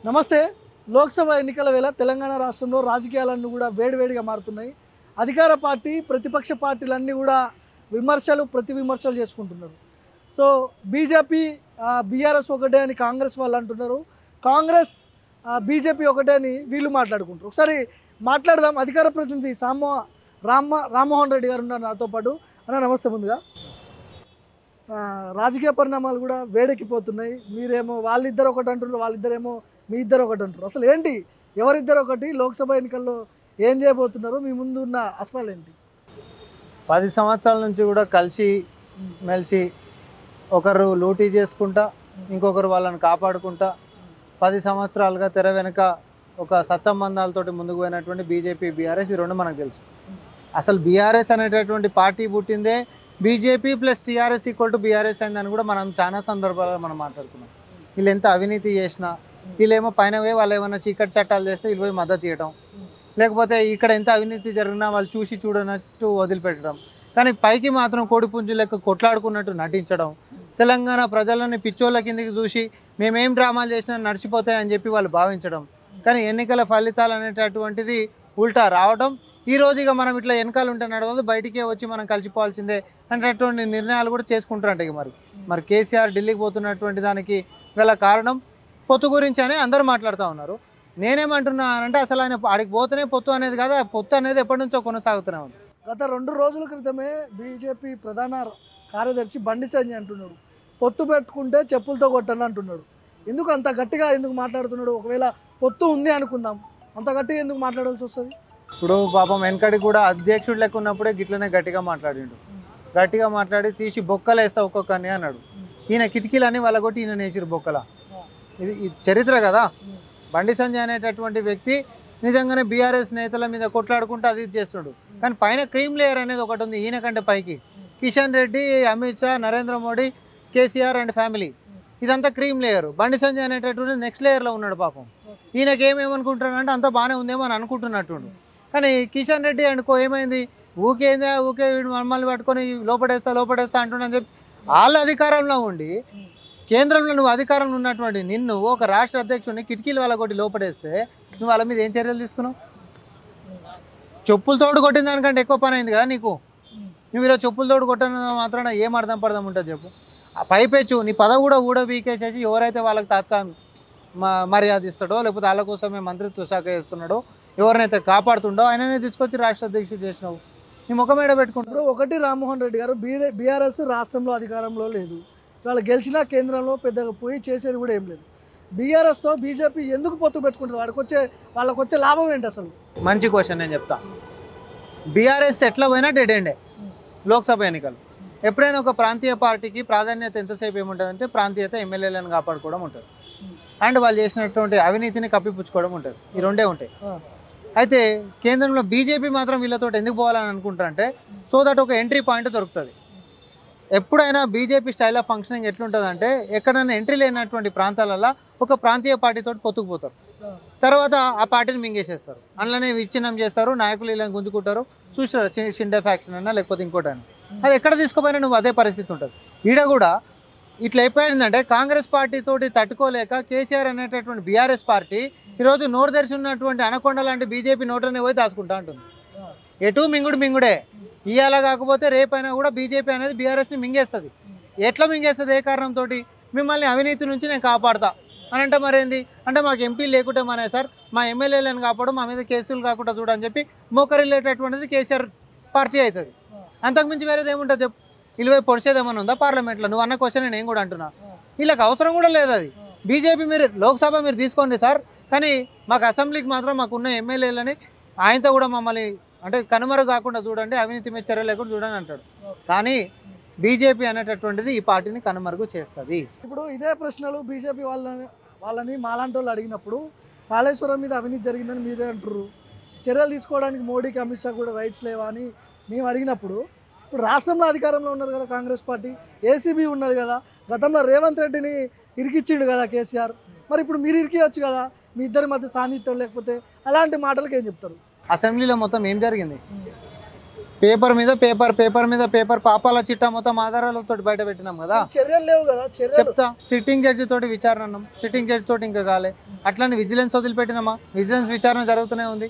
నమస్తే. లోక్సభ ఎన్నికల వేళ తెలంగాణ రాష్ట్రంలో రాజకీయాలన్నీ కూడా వేడివేడిగా మారుతున్నాయి. అధికార పార్టీ, ప్రతిపక్ష పార్టీలన్నీ కూడా ప్రతి విమర్శలు చేసుకుంటున్నారు. సో బీజేపీ బీఆర్ఎస్ ఒకటే అని కాంగ్రెస్ వాళ్ళు అంటున్నారు. కాంగ్రెస్ బీజేపీ ఒకటే అని వీళ్ళు మాట్లాడుకుంటారు. ఒకసారి మాట్లాడదాం. అధికార ప్రతినిధి రామ్మోహన్ రెడ్డి గారు ఉన్నారు నాతో పాటు. అన్న నమస్తే. ముందుగా రాజకీయ పరిణామాలు కూడా వేడెక్కిపోతున్నాయి. మీరేమో వాళ్ళిద్దరు ఒకటి అంటున్నారు, వాళ్ళిద్దరేమో మీ ఇద్దరు ఒకటి అంటారు. అసలు ఏంటి, ఎవరిద్దరు ఒకటి? లోక్సభ ఎన్నికల్లో ఏం చేయబోతున్నారు? మీ ముందు ఉన్న అస్త్రాలు ఏంటి? 10 సంవత్సరాల నుంచి కూడా కలిసి మెలిసి ఒకరు లూటీ చేసుకుంటా ఇంకొకరు వాళ్ళని కాపాడుకుంటా 10 సంవత్సరాలుగా తెర వెనుక ఒక సత్సంబంధాలతోటి ముందుకు పోయినటువంటి బీజేపీ బీఆర్ఎస్ ఈ రెండు మనకు తెలుసు. అసలు బీఆర్ఎస్ అనేటటువంటి పార్టీ పుట్టిందే BJP plus TRS equal to BRS అయిందని కూడా మనం చాలా సందర్భాల్లో మనం మాట్లాడుకున్నాం. వీళ్ళు ఎంత అవినీతి చేసినా వీళ్ళేమో పైన పోయి వాళ్ళు ఏమైనా చీకటి చట్టాలు చేస్తే వీళ్ళు పోయి మద్దతు ఇవ్వడం, లేకపోతే ఇక్కడ ఎంత అవినీతి జరిగినా వాళ్ళు చూసి చూడనట్టు వదిలిపెట్టడం, కానీ పైకి మాత్రం కోడిపుంజు లెక్క కొట్లాడుకున్నట్టు నటించడం, తెలంగాణ ప్రజలని పిచ్చోళ్ళ కిందికి చూసి మేమేం డ్రామాలు చేసినా నడిచిపోతాయని చెప్పి వాళ్ళు భావించడం, కానీ ఎన్నికల ఫలితాలు అనేటటువంటిది ఉల్టా రావడం. ఈరోజు ఇక మనం ఇట్లా వెనకాల ఉంటే నడవదు, బయటికే వచ్చి మనం కలిసిపోవాల్సిందే అనేటటువంటి నిర్ణయాలు కూడా చేసుకుంటారంట. ఇక మరి కేసీఆర్ ఢిల్లీకి పోతున్నటువంటి దానికి గల కారణం పొత్తు గురించి అని అందరూ మాట్లాడుతూ ఉన్నారు. నేనేమంటున్నానంటే అసలు ఆయన ఆడికి పోతేనే పొత్తు అనేది కదా, పొత్తు అనేది ఎప్పటి నుంచో కొనసాగుతూనే ఉంది. గత 2 రోజుల క్రితమే బీజేపీ ప్రధాన కార్యదర్శి బండి సంజయ్ అంటున్నాడు, పొత్తు పెట్టుకుంటే చెప్పులతో కొట్టండి అంటున్నాడు. ఎందుకు అంత గట్టిగా ఎందుకు మాట్లాడుతున్నాడు? ఒకవేళ పొత్తు ఉంది అనుకుందాం, అంత గట్టిగా ఎందుకు మాట్లాడాల్సి వస్తుంది? ఇప్పుడు పాపం వెనకడికి కూడా అధ్యక్షుడు లెక్క ఉన్నప్పుడే గిట్లనే గట్టిగా మాట్లాడిండు. గట్టిగా మాట్లాడి తీసి బొక్కలు వేస్తా ఒక్కొక్కరిని అన్నాడు. ఈయన కిటికీలని వాళ్ళగొట్టి ఈయన నేసిరు బొక్కల. ఇది చరిత్ర కదా. బండి సంజయ్ అనేటటువంటి వ్యక్తి నిజంగానే బీఆర్ఎస్ నేతల మీద కొట్లాడుకుంటూ అది చేస్తాడు, కానీ పైన క్రీమ్ లేయర్ అనేది ఒకటి ఉంది ఈయన కంటే పైకి. కిషన్ రెడ్డి, అమిత్ షా, నరేంద్ర మోడీ, కేసీఆర్ అండ్ ఫ్యామిలీ, ఇదంతా క్రీమ్ లేయర్. బండి సంజయ్ అనేటటువంటి నెక్స్ట్ లేయర్లో ఉన్నాడు. పాపం ఈయనకి ఏమేమనుకుంటున్నాడంటే అంతా బాగానే ఉందేమో అని అనుకుంటున్నట్టుండు, కానీ కిషన్ రెడ్డి అనుకో ఏమైంది, ఊకేందా ఊకే వీడు మమ్మల్ని పట్టుకొని లోపడేస్తా అంటున్నాను చెప్పి వాళ్ళ అధికారంలో ఉండి కేంద్రంలో నువ్వు అధికారంలో ఉన్నటువంటి నిన్ను ఒక రాష్ట్ర అధ్యక్షుడిని కిటికీలు వాళ్ళ కొట్టి లోపడేస్తే నువ్వు వాళ్ళ మీద ఏం చర్యలు తీసుకున్నావు? చెప్పులతోడు కొట్టిన దానికంటే ఎక్కువ పని అయింది కదా నీకు. నువ్వు ఈరోజు చెప్పులతోడు కొట్టిన మాత్రాన ఏం అర్థం ఉంటుంది చెప్పు. ఆ పైపెచ్చు నీ పదవి కూడా వీకేసేసి ఎవరైతే వాళ్ళకి మర్యాద ఇస్తాడో, లేకపోతే వాళ్ళ కోసమే మంత్రిత్వ శాఖ చేస్తున్నాడో, ఎవరినైతే కాపాడుతుండో ఆయననే తీసుకొచ్చి రాష్ట్ర అధ్యక్షుడు చేసినావు. నీ ముఖం మీద పెట్టుకుంటాడు. ఒకటి, రామ్మోహన్ రెడ్డి గారు బీఆర్ఎస్ రాష్ట్రంలో అధికారంలో లేదు, వాళ్ళు గెలిచినా కేంద్రంలో పెద్దగా పోయి చేసేది కూడా ఏం లేదు. బీఆర్ఎస్తో బీజేపీ ఎందుకు పొత్తు పెట్టుకుంటుంది? వాళ్ళకి వచ్చే లాభం ఏంటి అసలు? మంచి క్వశ్చన్, నేను చెప్తా. బీఆర్ఎస్ ఎట్లా పోయినా డెడ్ ఎండే. లోక్సభ ఎన్నికలు ఎప్పుడైనా ఒక ప్రాంతీయ పార్టీకి ప్రాధాన్యత ఎంతసేపు ఏముంటుందంటే ప్రాంతీయత, ఎమ్మెల్యేలను కాపాడుకోవడం ఉంటుంది, అండ్ వాళ్ళు చేసినటువంటి అవినీతిని కప్పిపుచ్చుకోవడం ఉంటుంది. ఈ రెండే ఉంటాయి. అయితే కేంద్రంలో బీజేపీ మాత్రం వీళ్ళతో ఎందుకు పోవాలని అనుకుంటారంటే సో దట్ ఒక ఎంట్రీ పాయింట్ దొరుకుతుంది. ఎప్పుడైనా బీజేపీ స్టైల్ ఆఫ్ ఫంక్షనింగ్ ఎట్లుంటుందంటే ఎక్కడైనా ఎంట్రీ లేనటువంటి ప్రాంతాలలో ఒక ప్రాంతీయ పార్టీతో పొత్తుకుపోతారు, తర్వాత ఆ పార్టీని మింగేసేస్తారు, అందులోనే విచ్ఛిన్నం చేస్తారు, నాయకులు ఇలా గుంజుకుంటారు. చూసారు షిండే ఫ్యాక్షన్ అన్నా లేకపోతే ఇంకోటి అని. అది ఎక్కడ తీసుకుపోయినా నువ్వు అదే పరిస్థితి ఉంటుంది. ఈడ కూడా ఇట్లా అయిపోయిందంటే కాంగ్రెస్ పార్టీతోటి తట్టుకోలేక కేసీఆర్ అనేటటువంటి బీఆర్ఎస్ పార్టీ ఈరోజు నోరు తెరిచి ఉన్నటువంటి అనకొండ లాంటి బీజేపీ నోట్లనే పోయి దాచుకుంటా ఉంటుంది. ఎటు మింగుడే. ఇవాళ కాకపోతే రేపైనా కూడా బీజేపీ అనేది బీఆర్ఎస్ని మింగేస్తుంది. ఎట్లా మింగేస్తుంది? ఏ కారణంతో? మిమ్మల్ని అవినీతి నుంచి నేను కాపాడతా అని అంటే మరేంది అంటే మాకు ఎంపీలు లేకుంటే మనే సార్ మా ఎమ్మెల్యేలను కాపాడు, మా మీద కేసులు కాకుండా చూడని చెప్పి మోకరిల్లేటటువంటిది కేసీఆర్ పార్టీ అవుతుంది. అంతకుమించి వేరేది ఏముంటుంది చెప్పు? ఇలువై పొడిచేదేమన్నా ఉందా పార్లమెంట్లో? నువ్వు అన్న క్వశ్చన్ నేను కూడా అంటున్నా. వీళ్ళకి అవసరం కూడా లేదు అది. బీజేపీ మీరు లోక్సభ మీరు తీసుకోండి సార్, కానీ మాకు అసెంబ్లీకి మాత్రం మాకున్న ఎమ్మెల్యేలని ఆయనతో కూడా మమ్మల్ని అంటే కనుమరు కాకుండా చూడండి, అవినీతి మీద చర్య లేకుండా చూడండి అంటాడు. కానీ బీజేపీ అనేటటువంటిది ఈ పార్టీని కనుమరుగు చేస్తుంది. ఇప్పుడు ఇదే ప్రశ్నలు బీజేపీ వాళ్ళని మాలాంటి వాళ్ళు అడిగినప్పుడు కాళేశ్వరం మీద అవినీతి జరిగిందని మీరే అంటారు, చర్యలు తీసుకోవడానికి మోడీకి, అమిత్ షా కూడా రైట్స్ లేవా అని మేము అడిగినప్పుడు, ఇప్పుడు రాష్ట్రంలో అధికారంలో ఉన్నారు కదా కాంగ్రెస్ పార్టీ, ఏసీబీ ఉన్నది కదా, గతంలో రేవంత్ రెడ్డిని ఇరికిచ్చిండు కదా కేసీఆర్, మరి ఇప్పుడు మీరు ఇరికియొచ్చు కదా, మీ ఇద్దరి మధ్య సాన్నిహిత్యం లేకపోతే అలాంటి మాటలకు ఏం చెప్తారు? అసెంబ్లీలో మొత్తం ఏం జరిగింది? పేపర్ మీద పేపర్ పాపాల చిట్టా మొత్తం ఆధారాలతో బయట పెట్టినాం కదా. చర్యలు లేవు కదా. చెప్తా, సిట్టింగ్ జడ్జి తోటి విచారణ అన్నాం, సిట్టింగ్ జడ్జి తోటి ఇంకా కాలే. అట్లానే విజిలెన్స్ వదిలిపెట్టినామా, విజిలెన్స్ విచారణ జరుగుతూనే ఉంది.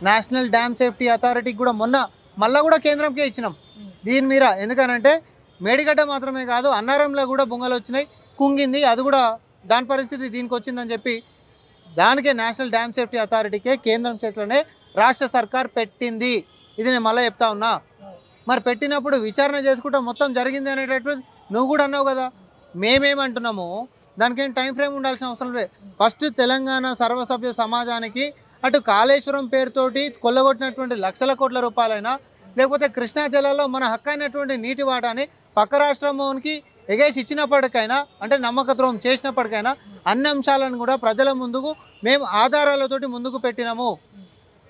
నేషనల్ డ్యామ్ సేఫ్టీ అథారిటీకి కూడా మళ్ళీ కూడా కేంద్రంకే ఇచ్చినాం దీని మీద. ఎందుకనంటే మేడిగడ్డ మాత్రమే కాదు, అన్నారంలో కూడా బొంగలు వచ్చినాయి, కుంగింది, అది కూడా దాని పరిస్థితి దీనికి వచ్చిందని చెప్పి దానికే నేషనల్ డ్యామ్ సేఫ్టీ అథారిటీకే కేంద్రం చేతిలోనే రాష్ట్ర సర్కార్ పెట్టింది. ఇది నేను మళ్ళీ చెప్తా ఉన్నా. మరి పెట్టినప్పుడు విచారణ చేసుకుంటా మొత్తం జరిగింది అనేటటువంటి నువ్వు కూడా అన్నావు కదా. మేమేమంటున్నాము, దానికేం టైం ఫ్రేమ్ ఉండాల్సిన అవసరం లేదు. ఫస్ట్ తెలంగాణ సర్వసభ్య సమాజానికి అటు కాళేశ్వరం పేరుతోటి కొల్లగొట్టినటువంటి లక్షల కోట్ల రూపాయలైనా, లేకపోతే కృష్ణా జలాల్లో మన హక్కు అయినటువంటి నీటి వాటాని పక్క రాష్ట్రంకి ఎగేసి ఇచ్చినప్పటికైనా, అంటే నమ్మక ద్రోహం చేసినప్పటికైనా అన్ని అంశాలను కూడా ప్రజల ముందుకు మేము ఆధారాలతోటి ముందుకు పెట్టినాము.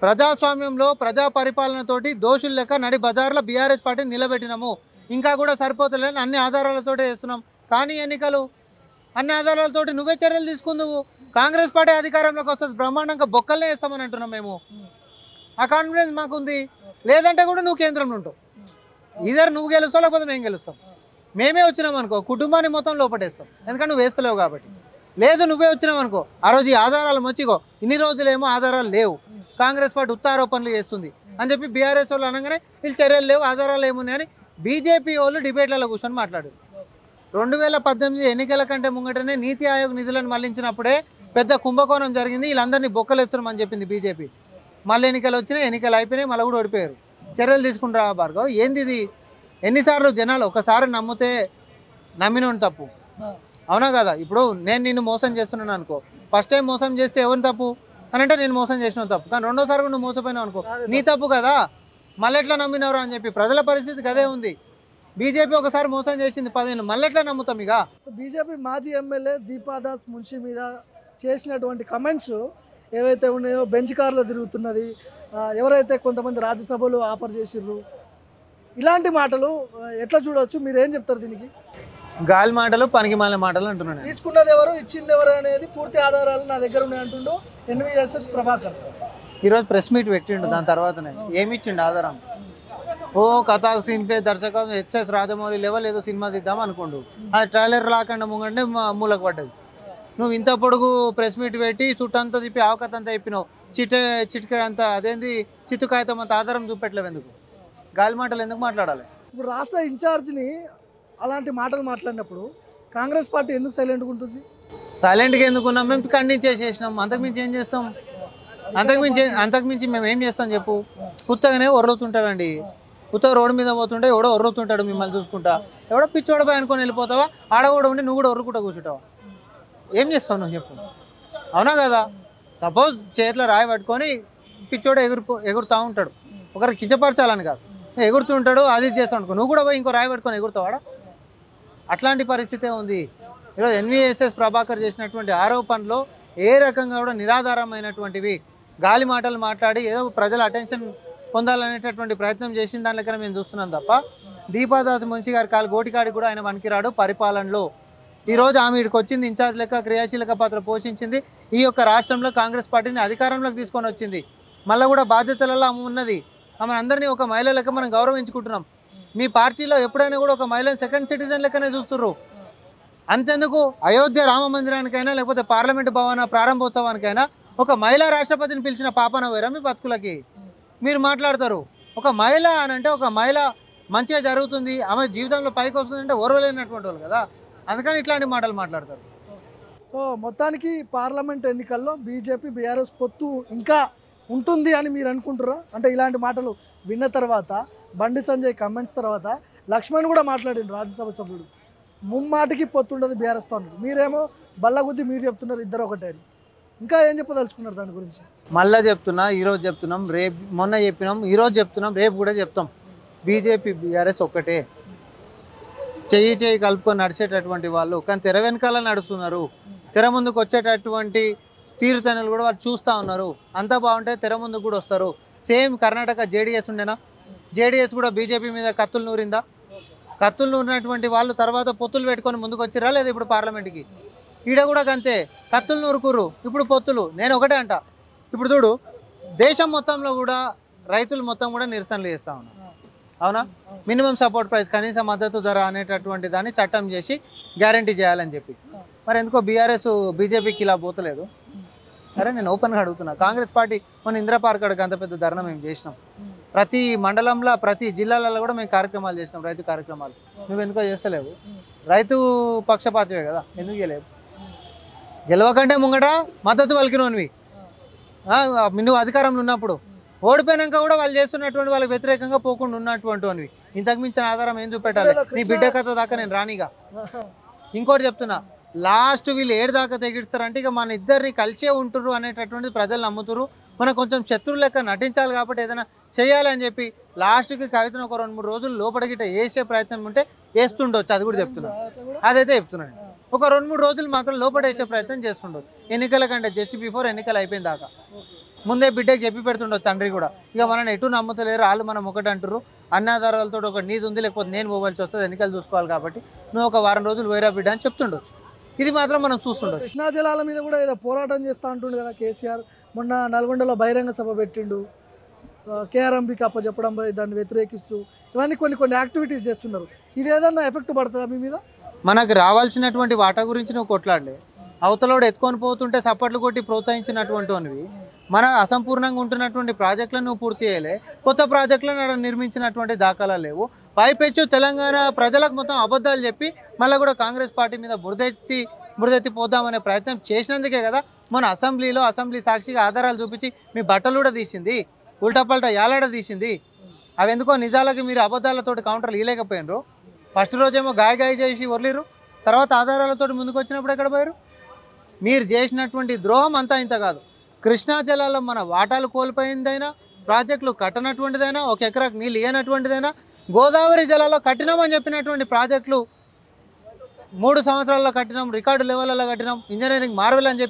ప్రజాస్వామ్యంలో ప్రజా పరిపాలనతోటి దోషులు లెక్క నడి బజార్లో బీఆర్ఎస్ పార్టీని నిలబెట్టినాము. ఇంకా కూడా సరిపోతలేని అన్ని ఆధారాలతోటి వేస్తున్నాం. కానీ ఎన్నికలు అన్ని ఆధారాలతోటి నువ్వే చర్యలు తీసుకుందువు. కాంగ్రెస్ పార్టీ అధికారంలోకి వస్తుంది, బ్రహ్మాండంగా బొక్కలనే వేస్తామని అంటున్నాం మేము. ఆ కాన్ఫిడెన్స్ మాకుంది. లేదంటే కూడా నువ్వు కేంద్రంలో ఉంటావు. ఇద్దరు నువ్వు గెలుస్తావు, లేకపోతే మేము గెలుస్తాం. మేమే వచ్చినాం అనుకో, కుటుంబాన్ని మొత్తం లోపటేస్తాం, ఎందుకంటే నువ్వు వేస్తలేవు కాబట్టి. లేదు నువ్వే వచ్చినావు అనుకో, ఆ రోజు ఈ ఆధారాలు మంచిగో ఇన్ని రోజులేమో ఆధారాలు లేవు, కాంగ్రెస్ పార్టీ ఉత్తారోపణలు చేస్తుంది అని చెప్పి బీఆర్ఎస్ వాళ్ళు అనగానే వీళ్ళు చర్యలు లేవు, ఆధారాలు ఏమున్నాయని బీజేపీ వాళ్ళు డిబేట్లలో కూర్చొని మాట్లాడారు. 2018 ఎన్నికల కంటే ముంగటనే నీతి ఆయోగ్ నిధులను మళ్లించినప్పుడే పెద్ద కుంభకోణం జరిగింది, వీళ్ళందరినీ బొక్కలేస్తున్నామని చెప్పింది బీజేపీ. మళ్ళీ ఎన్నికలు వచ్చినాయి, ఎన్నికలు అయిపోయినాయి, మళ్ళీ కూడా ఓడిపోయారు. చర్యలు తీసుకుంటారా భార్గవ్? ఏంది ఇది? ఎన్నిసార్లు జనాలు ఒకసారి నమ్మితే నమ్మినోని తప్పు, అవునా కదా? ఇప్పుడు నేను నిన్ను మోసం చేస్తున్నాను అనుకో, ఫస్ట్ టైం మోసం చేస్తే ఎవరిని తప్పు అని అంటే నేను మోసం చేసిన తప్పు, కానీ రెండోసారి నువ్వు మోసపోయినావు అనుకో నీ తప్పు కదా. మళ్ళీ ఎట్లా నమ్మినవరు అని చెప్పి ప్రజల పరిస్థితి అదే ఉంది. బీజేపీ ఒకసారి మోసం చేసింది 10 ఏళ్ళు, మళ్ళీ ఎట్లా నమ్ముతాం? ఇక బీజేపీ మాజీ ఎమ్మెల్యే దీపాదాస్ మున్షి మీద చేసినటువంటి కమెంట్స్ ఏవైతే ఉన్నాయో, బెంచ్ కార్లో తిరుగుతున్నది, ఎవరైతే కొంతమంది రాజ్యసభలు ఆఫర్ చేసిర్రు, ఇలాంటి మాటలు ఎట్లా చూడవచ్చు? మీరు ఏం చెప్తారు దీనికి? గాలి మాటలు, పనికి మాలిన మాటలు అంటున్నాను. తీసుకున్నది ఎవరు, ఇచ్చింది ఎవరు అనేది పూర్తి ఆధారాలు నా దగ్గర ఉన్నాయంటుండు ఎన్వీఎస్ఎస్ ప్రభాకర్. ఈరోజు ప్రెస్ మీట్ పెట్టిండు, దాని తర్వాతనే ఏమి ఇచ్చిండు ఆధారం? ఓ కథా స్క్రీన్ ప్లే దర్శకం ఎస్ఎస్ రాజమౌళి లెవెల్ ఏదో సినిమా తీద్దాం అనుకోండు, అది ట్రైలర్ లాకుండా ముంగంటే మూలకు పడ్డది. నువ్వు ఇంత పొడుగు ప్రెస్ మీట్ పెట్టి చుట్టంతా తిప్పి ఆవకతంతా చెప్పినావు, చిటికెడంతా అదేంది చిత్తుకాయతం అంత ఆధారం చూపెట్టలేవు. ఎందుకు గాలి మాటలు ఎందుకు మాట్లాడాలి? ఇప్పుడు రాష్ట్ర ఇన్ఛార్జిని అలాంటి మాటలు మాట్లాడినప్పుడు కాంగ్రెస్ పార్టీ ఎందుకు సైలెంట్గా ఉంటుంది? సైలెంట్గా ఎందుకున్నాం? మేము ఖండించేసేసినాం, అంతకుమించి ఏం చేస్తాం? అంతకుమించి మేము ఏం చేస్తాం చెప్పు? ఉత్తగానే ఒర్రుతుంటాడండి, ఉత్తగా రోడ్డు మీద పోతుంటే ఎవడో ఒర్రుతుంటాడు మిమ్మల్ని చూసుకుంటా, ఎవడో పిచ్చోడపోయి అనుకొని వెళ్ళిపోతావా, ఆడ కూడా ఉండి నువ్వు కూడా ఒర్రుకుంటా కూర్చుంటావా? ఏం చేస్తావు నువ్వు చెప్పు, అవునా కదా? సపోజ్ చేతిలో రాయి పట్టుకొని పిచ్చోడు ఎగురుతూ ఉంటాడు, ఒకరికి కించపరచాలని కాదు, ఎగురుతుంటాడు, అది చేస్తావు అనుకో, నువ్వు కూడా పోయి ఇంకో రాయి పట్టుకొని ఎగురుతావాడా? అట్లాంటి పరిస్థితే ఉంది. ఈరోజు ఎన్వీఎస్ఎస్ ప్రభాకర్ చేసినటువంటి ఆరోపణలో ఏ రకంగా కూడా నిరాధారమైనటువంటివి, గాలి మాటలు మాట్లాడి ఏదో ప్రజల అటెన్షన్ పొందాలనేటటువంటి ప్రయత్నం చేసిన దాని లెక్కన మేము చూస్తున్నాం తప్ప, దీపాదాస్ మున్షి గారి గోటికాడికి కూడా ఆయన వనికిరాడు పరిపాలనలో. ఈరోజు ఆమె ఇక్కడికి వచ్చింది, ఇన్ఛార్జ్ లెక్క క్రియాశీలక పాత్ర పోషించింది, ఈ యొక్క రాష్ట్రంలో కాంగ్రెస్ పార్టీని అధికారంలోకి తీసుకొని వచ్చింది, మళ్ళీ కూడా బాధ్యతలలో ఆమె ఉన్నది. ఆమె అందరినీ ఒక మహిళ లెక్క మనం గౌరవించుకుంటున్నాం. మీ పార్టీలో ఎప్పుడైనా కూడా ఒక మహిళను సెకండ్ సిటిజన్ లెక్కనే చూస్తుర్రు. అంతెందుకు అయోధ్య రామ మందిరానికైనా లేకపోతే పార్లమెంటు భవన ప్రారంభోత్సవానికైనా ఒక మహిళా రాష్ట్రపతిని పిలిచిన పాపన వేరా మీ బతుకులకి? మీరు మాట్లాడతారు ఒక మహిళ అని అంటే, ఒక మహిళ మంచిగా జరుగుతుంది, ఆమె జీవితంలో పైకి వస్తుంది అంటే ఓర్వలేనటువంటి వాళ్ళు కదా, అందుకని ఇట్లాంటి మాటలు మాట్లాడతారు. సో మొత్తానికి పార్లమెంట్ ఎన్నికల్లో బీజేపీ బీఆర్ఎస్ పొత్తు ఇంకా ఉంటుంది అని మీరు అనుకుంటారా? అంటే ఇలాంటి మాటలు విన్న తర్వాత, బండి సంజయ్ కమెంట్స్ తర్వాత లక్ష్మణ్ కూడా మాట్లాడిండు, రాజ్యసభ సభ్యుడు, ముమ్మాటికి పొత్తుండదు బీఆర్ఎస్తో అన్నాడు. మీరేమో బల్లగుద్ది మీరు చెప్తున్నారు ఇద్దరు ఒకటే. ఇంకా ఏం చెప్పదలుచుకున్నారు దాని గురించి? మళ్ళీ చెప్తున్నా, ఈరోజు చెప్తున్నాం, రేపు మొన్న చెప్పినాం, ఈరోజు చెప్తున్నాం, రేపు కూడా చెప్తాం. బీజేపీ బీఆర్ఎస్ ఒక్కటే, చెయ్యి కలుపుకొని నడిచేటటువంటి వాళ్ళు, కానీ తెర వెనకాల నడుస్తున్నారు. తెర ముందుకు వచ్చేటటువంటి తీరుతెన్నులు కూడా వాళ్ళు చూస్తూ ఉన్నారు. అంతా బాగుంటే తెర ముందుకు కూడా వస్తారు. సేమ్ కర్ణాటక జేడీఎస్ ఉండేనా, జేడీఎస్ కూడా బీజేపీ మీద కత్తులు నూరిందా? కత్తులు నూరినటువంటి వాళ్ళు తర్వాత పొత్తులు పెట్టుకొని ముందుకు వచ్చిరా లేదా? ఇప్పుడు పార్లమెంట్కి ఈడ కూడా అంతే, కత్తులు నూరుకుర్రు, ఇప్పుడు పొత్తులు. నేను ఒకటే అంట, ఇప్పుడు చూడు దేశం మొత్తంలో కూడా రైతులు మొత్తం కూడా నిరసనలు చేస్తూ ఉన్నారు. అవునా? మినిమం సపోర్ట్ ప్రైస్, కనీస మద్దతు ధర అనేటటువంటి దాన్ని చట్టం చేసి గ్యారంటీ చేయాలని చెప్పి. మరి ఎందుకో బీఆర్ఎస్ బీజేపీకి ఇలా పోతలేదు. సరే, నేను ఓపెన్గా అడుగుతున్నా. కాంగ్రెస్ పార్టీ మన ఇందిరా పార్క్ అక్కడికి అంత పెద్ద ధర్నా మేము చేసినాం. ప్రతి మండలంలో ప్రతి జిల్లాలలో కూడా మేము కార్యక్రమాలు చేసినాం, రైతు కార్యక్రమాలు. నువ్వు ఎందుకో చేస్తలేవు? రైతు పక్షపాతివే కదా, ఎందుకు చేయలేవు? గెలవకంటే ముంగట మద్దతు పలికినోనివి నువ్వు అధికారంలో ఉన్నప్పుడు. ఓడిపోయినాక కూడా వాళ్ళు చేస్తున్నటువంటి వాళ్ళకి వ్యతిరేకంగా పోకుండా ఉన్నటువంటివి. ఇంతకు మించిన ఆధారం ఏం చూపెట్టాలి? నీ బిడ్డ కథ దాకా నేను రానిగా. ఇంకోటి చెప్తున్నా, లాస్ట్ వీళ్ళు ఏడు దాకా తెగిస్తారంటే ఇక మన ఇద్దరిని కలిసే ఉంటురు అనేటటువంటి ప్రజలు నమ్ముతురు. మనం కొంచెం శత్రువు లెక్క నటించాలి కాబట్టి ఏదైనా చేయాలి అని చెప్పి లాస్ట్కి కవితను ఒక 2-3 రోజులు లోపలికి వేసే ప్రయత్నం ఉంటే వేస్తుండొచ్చు. అది కూడా చెప్తున్నా, అదైతే చెప్తున్నాను. ఒక 2-3 రోజులు మాత్రం లోపల వేసే ప్రయత్నం చేస్తుండొచ్చు. ఎన్నికల కంటే జస్ట్ బిఫోర్ ఎన్నికలు అయిపోయిన దాకా ముందే బిడ్డకి చెప్పి పెడుతుండొచ్చు తండ్రి కూడా. ఇక మనని ఎటు నమ్ముతలేరు, వాళ్ళు మనం ఒకటి అంటారు. అన్నాధారాలతో ఒక నీది ఉంది, లేకపోతే నేను పోవాల్సి వస్తుంది, ఎన్నికలు చూసుకోవాలి కాబట్టి నువ్వు ఒక వారం రోజులు వేరే బిడ్డ అని చెప్తుండొచ్చు. ఇది మాత్రం మనం చూస్తుండొచ్చు. కృష్ణా జలాల మీద కూడా ఏదో పోరాటం చేస్తూ ఉంటుండు కదా కేసీఆర్. మొన్న నల్గొండలో బహిరంగ సభ పెట్టిండు, కేఆర్ఎంబీకి అప్పచెప్పడం, దాన్ని వ్యతిరేకిస్తూ ఇవన్నీ కొన్ని యాక్టివిటీస్ చేస్తున్నారు. ఇది ఏదన్నా ఎఫెక్ట్ పడుతుందా మీ మీద? మనకు రావాల్సినటువంటి వాటా గురించి నువ్వు కొట్లాడలే, అవతలోడు ఎత్తుకొని పోతుంటే సప్పట్లు కొట్టి ప్రోత్సహించినటువంటివి. మన అసంపూర్ణంగా ఉంటున్నటువంటి ప్రాజెక్టులను నువ్వు పూర్తి చేయలే, కొత్త ప్రాజెక్టులను నిర్మించినటువంటి దాఖలాలు లేవు. పైపెచ్చు తెలంగాణ ప్రజలకు మొత్తం అబద్ధాలు చెప్పి మళ్ళీ కూడా కాంగ్రెస్ పార్టీ మీద బురదెత్తి పోద్దామనే ప్రయత్నం చేసినందుకే కదా మన అసెంబ్లీ సాక్షిగా ఆధారాలు చూపించి మీ బట్టలు కూడా తీసింది, ఉల్టాపల్టా యాలాడ తీసింది. అవి ఎందుకో నిజాలకి మీరు అబద్ధాలతోటి కౌంటర్లు ఇవ్వలేకపోయినరు. ఫస్ట్ రోజేమో గాయ చేసి వదిలిరు, తర్వాత ఆధారాలతో ముందుకు వచ్చినప్పుడు ఎక్కడ పోయారు? మీరు చేసినటువంటి ద్రోహం అంతా ఇంత కాదు. కృష్ణా జలాల్లో మన వాటాలు కోల్పోయిందైనా, ప్రాజెక్టులు కట్టనటువంటిదైనా, 1 ఎకరాకు నీళ్ళు ఇవ్వనటువంటిదైనా, గోదావరి జలాల్లో కట్టినామని చెప్పినటువంటి ప్రాజెక్టులు 3 సంవత్సరాల్లో కట్టినాం, రికార్డు లెవెల్లో కట్టినాం, ఇంజనీరింగ్ మార్వెల్ అని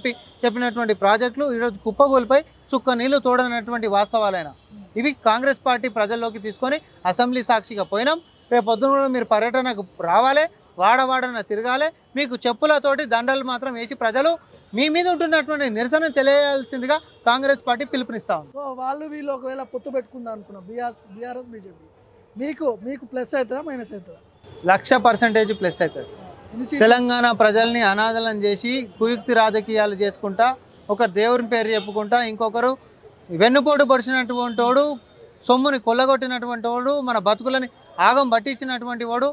చెప్పినటువంటి ప్రాజెక్టులు ఈరోజు కుప్పగోల్పై చుక్క నీళ్లు తోడనటువంటి వాస్తవాలైనా ఇవి కాంగ్రెస్ పార్టీ ప్రజల్లోకి తీసుకొని అసెంబ్లీ సాక్షిగా పోయినాం. రేపు పొద్దున కూడా మీరు పర్యటనకు రావాలి, వాడవాడన తిరగాలి. మీకు చెప్పులతోటి దండలు మాత్రం వేసి ప్రజలు మీ మీద ఉంటున్నటువంటి నిరసన తెలియాల్సిందిగా కాంగ్రెస్ పార్టీ పిలుపునిస్తా ఉంది. సో వాళ్ళు వీళ్ళు ఒకవేళ పొత్తు పెట్టుకుందాం అనుకున్నాం, బీఆర్ఎస్ బీజేపీ, మీకు ప్లస్ అవుతుందా మైనస్ అవుతుందా? 100% ప్లస్ అవుతుంది. తెలంగాణ ప్రజల్ని అనాథలను చేసి కుయుక్తి రాజకీయాలు చేసుకుంటా, ఒకరు దేవుని పేరు చెప్పుకుంటా, ఇంకొకరు వెన్నుపోటు పొడిచినటువంటి వాడు, సొమ్ముని కొల్లగొట్టినటువంటి వాడు, మన బతుకులని ఆగం పట్టించినటువంటి వాడు,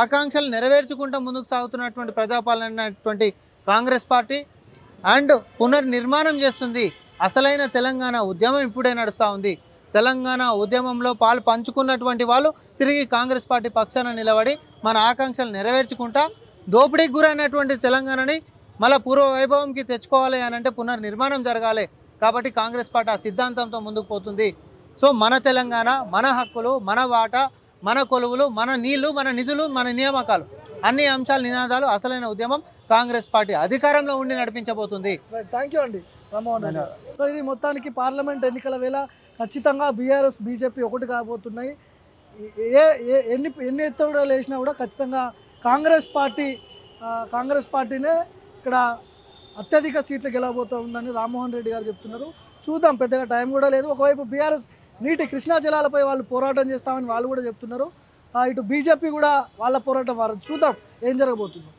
ఆకాంక్షలు నెరవేర్చుకుంటూ ముందుకు సాగుతున్నటువంటి ప్రజాపాలన కాంగ్రెస్ పార్టీ అండ్ పునర్నిర్మాణం చేస్తుంది. అసలైన తెలంగాణ ఉద్యమం ఇప్పుడే నడుస్తూ ఉంది. తెలంగాణ ఉద్యమంలో పాలు పంచుకున్నటువంటి వాళ్ళు తిరిగి కాంగ్రెస్ పార్టీ పక్షాన నిలబడి మన ఆకాంక్షలు నెరవేర్చుకుంటా దోపిడీకి గురైనటువంటి తెలంగాణని మళ్ళీ పూర్వ వైభవంకి తెచ్చుకోవాలి అని అంటే పునర్నిర్మాణం జరగాలి. కాబట్టి కాంగ్రెస్ పార్టీ ఆ సిద్ధాంతంతో ముందుకు పోతుంది. సో మన తెలంగాణ, మన హక్కులు, మన వాటా, మన కొలువులు, మన నీళ్లు, మన నిధులు, మన నియామకాలు, అన్ని అంశాలు నినాదాలు అసలైన ఉద్యమం కాంగ్రెస్ పార్టీ అధికారంలో ఉండి నడిపించబోతుంది. థ్యాంక్ యూ అండి రామ్మోహన్ రెడ్డి. సో ఇది మొత్తానికి పార్లమెంట్ ఎన్నికల వేళ ఖచ్చితంగా బీఆర్ఎస్ బీజేపీ ఒకటి కాబోతున్నాయి. ఎన్ని ఎత్తుగడలు వేసినా కూడా ఖచ్చితంగా కాంగ్రెస్ పార్టీనే ఇక్కడ అత్యధిక సీట్లు గెలవబోతూ ఉందని రామ్మోహన్ రెడ్డి గారు చెప్తున్నారు. చూద్దాం, పెద్దగా టైం కూడా లేదు. ఒకవైపు బీఆర్ఎస్ నీటి కృష్ణా జలాలపై వాళ్ళు పోరాటం చేస్తామని వాళ్ళు కూడా చెప్తున్నారు. ఇటు బీజేపీ కూడా వాళ్ళ పోరాటం చూద్దాం ఏం జరగబోతుందో.